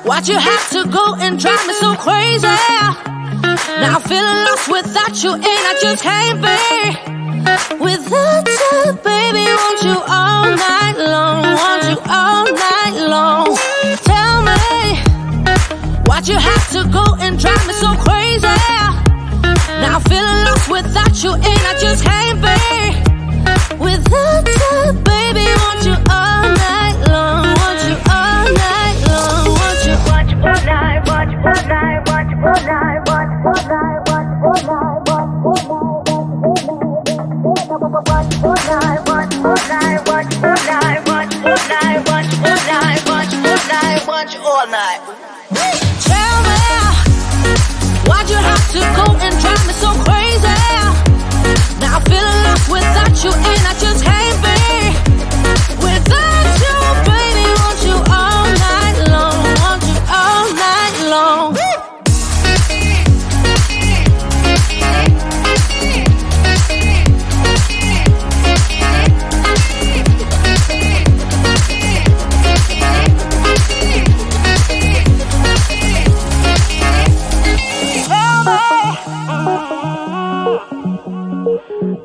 Why'd you have to go and drive me so crazy? Now I'm feeling lost without you, and I just can't be without you, baby. Want you all night long, want you all night long. Tell me, why'd you have to go and drive me so crazy? Now I'm feeling lost without you, and I just can't be without you, baby. Want you all night long, want you all night long, want you all night, want you all night, want you all night, want you all night, want you all night, want you all night, want you all night, want you all night, want you all night, want you all night, want you all night, want you all night. Tell me, why'd you have to go and drive me so crazy? Now I'm feeling lost without you, and I just can't be without you, baby. Want you all night long, want you all night long.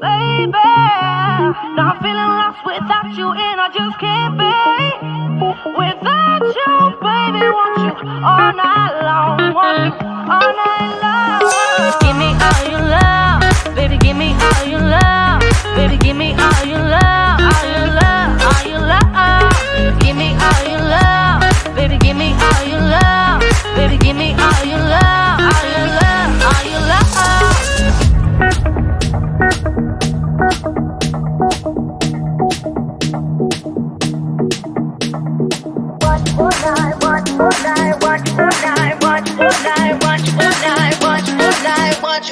Baby, now I'm feeling lost without you, and I just can't be without you, baby. Want you all night long, want you all night long. Give me all your love, baby. Give me all your love, baby. Give me all your love, all your love, all your love. Give me all your love, baby. Give me all your love, baby. Give me all your love, all your love, all your love.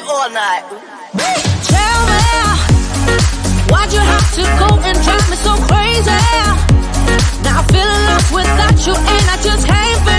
All night. Tell me, why'd you have to go and drive me so crazy? Now I'm feeling lost without you, and I just can't be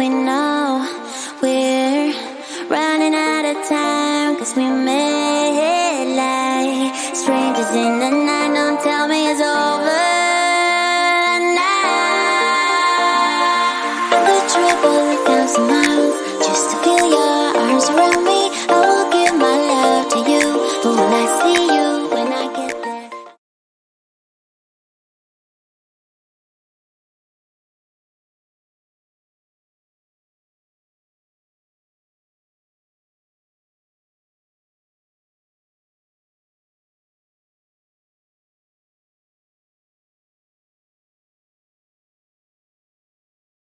we know we're running out of time, 'cause we met like strangers in the night.